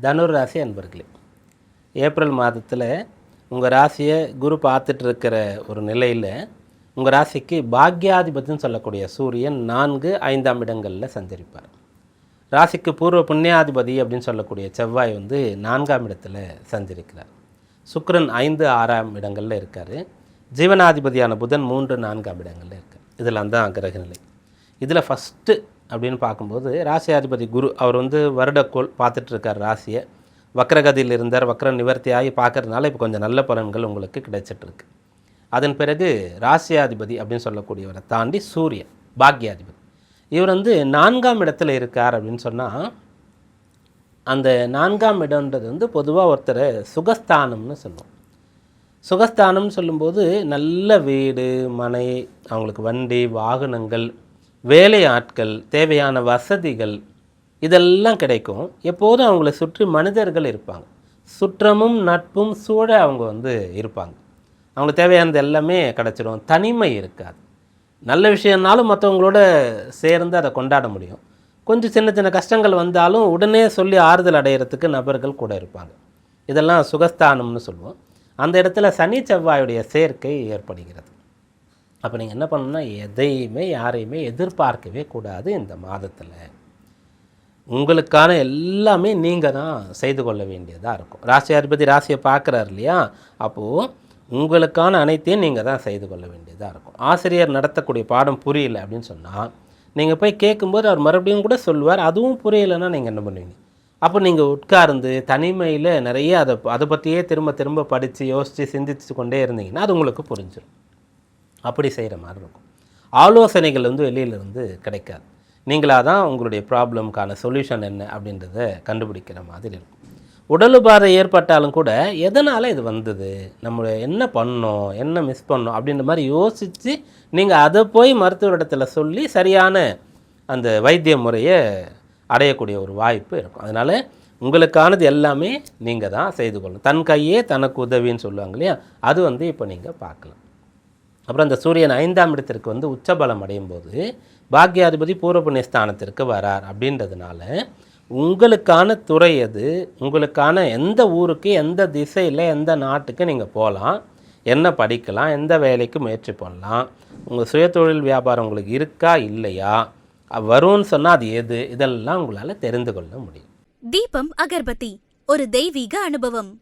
தனுர் ராசி அன்பர்களே, ஏப்ரல் மாதத்தில் உங்கள் ராசியை குரு பார்த்துட்டு இருக்கிற ஒரு நிலையில் உங்கள் ராசிக்கு பாக்யாதிபதினு சொல்லக்கூடிய சூரியன் 4, 5ஆம் இடங்களில் சஞ்சரிப்பார். ராசிக்கு பூர்வ புண்ணியாதிபதி அப்படின்னு சொல்லக்கூடிய செவ்வாய் 4ஆம் இடத்துல சஞ்சரிக்கிறார். சுக்கிரன் 5, 6ஆம் இடங்களில் இருக்கார். ஜீவனாதிபதியான புதன் 3, 4ஆம் இடங்களில் இருக்கார். இதெல்லாம் தான் கிரக நிலை. இதில் ஃபஸ்ட்டு அப்படின்னு பார்க்கும்போது ராசியாதிபதி குரு அவர் வருடக்கோள் பார்த்துட்ருக்கார் ராசியை. வக்ரகதியில் இருந்தார், வக்ர நிவர்த்தியாகி பார்க்கறதுனால இப்போ கொஞ்சம் நல்ல பலன்கள் உங்களுக்கு கிடைச்சிட்ருக்கு. அதன் பிறகு ராசியாதிபதி அப்படின்னு சொல்லக்கூடியவரை தாண்டி சூரியன் பாக்யாதிபதி இவர் 4ஆம் இடத்துல இருக்கார் அப்படின்னு சொன்னால், அந்த 4ஆம் இடம்ன்றது பொதுவாக ஒருத்தரை சுகஸ்தானம்னு சொல்லுவோம். சுகஸ்தானம்னு சொல்லும்போது நல்ல வீடு, மனை, அவங்களுக்கு வண்டி, வாகனங்கள், வேலை ஆட்கள், தேவையான வசதிகள் இதெல்லாம் கிடைக்கும். எப்போதும் அவங்கள சுற்றி மனிதர்கள் இருப்பாங்க. சுற்றமும் நட்பும் சூழ அவங்க இருப்பாங்க. அவங்களுக்கு தேவையானது எல்லாமே கிடச்சிடும். தனிமை இருக்காது. நல்ல விஷயம்னாலும் மற்றவங்களோட சேர்ந்து அதை கொண்டாட முடியும். கொஞ்சம் சின்ன சின்ன கஷ்டங்கள் வந்தாலும் உடனே சொல்லி ஆறுதல் அடைகிறதுக்கு நபர்கள் கூட இருப்பாங்க. இதெல்லாம் சுகஸ்தானம்னு சொல்லுவோம். அந்த இடத்துல சனி செவ்வாயுடைய சேர்க்கை ஏற்படுகிறது. அப்போ நீங்கள் என்ன பண்ணணும்னா, எதையுமே யாரையுமே எதிர்பார்க்கவே கூடாது. இந்த மாதத்தில் உங்களுக்கான எல்லாமே நீங்கள் தான் செய்து கொள்ள வேண்டியதாக இருக்கும். ராசியாதிபதி ராசியை பார்க்குறாரு இல்லையா, அப்போது உங்களுக்கான அனைத்தையும் நீங்கள் தான் செய்து கொள்ள வேண்டியதாக இருக்கும். ஆசிரியர் நடத்தக்கூடிய பாடம் புரியல அப்படின்னு சொன்னால் நீங்கள் போய் கேட்கும்போது அவர் மறுபடியும் கூட சொல்லுவார். அதுவும் புரியலைன்னா நீங்கள் என்ன பண்ணுவீங்க? அப்போ நீங்கள் உட்கார்ந்து தனிமையில் நிறைய அதை பற்றியே திரும்ப திரும்ப படித்து யோசித்து சிந்தித்து கொண்டே இருந்தீங்கன்னா அது உங்களுக்கு புரிஞ்சிடும். அப்படி செய்கிற மாதிரி இருக்கும். ஆலோசனைகள் வெளியிலிருந்து கிடைக்காது. நீங்களாக தான் உங்களுடைய ப்ராப்ளம்க்கான சொல்யூஷன் என்ன அப்படின்றத கண்டுபிடிக்கிற மாதிரி இருக்கும். உடல் உபாதை ஏற்பட்டாலும் கூட எதனால் இது வந்தது, நம்ம என்ன பண்ணோம், என்ன மிஸ் பண்ணோம் அப்படின்ற மாதிரி யோசித்து நீங்கள் அதை போய் மருத்துவரிடத்தில் சொல்லி சரியான அந்த வைத்திய முறையை அடையக்கூடிய ஒரு வாய்ப்பு இருக்கும். அதனால் உங்களுக்கானது எல்லாமே நீங்கள் தான் செய்து கொள்ளணும். தன் கையே தனக்கு உதவின்னு சொல்லுவாங்க இல்லையா, அது இப்போ நீங்கள் பார்க்கலாம். அப்புறம் அந்த சூரியன் 5ஆம் இடத்திற்கு உச்சபலம் அடையும் போது பாக்யாதிபதி பூர்வ புண்ணியஸ்தானத்திற்கு வரார். அப்படின்றதுனால உங்களுக்கான துறை எது, உங்களுக்கான எந்த ஊருக்கு, எந்த திசையில், எந்த நாட்டுக்கு நீங்கள் போகலாம், என்ன படிக்கலாம், எந்த வேலைக்கு முயற்சி பண்ணலாம், உங்கள் சுயதொழில் வியாபாரம் உங்களுக்கு இருக்கா இல்லையா, வரும்னு சொன்னால் அது எது, இதெல்லாம் உங்களால் தெரிந்து கொள்ள முடியும். தீபம் அகர்பத்தி, ஒரு தெய்வீக அனுபவம்.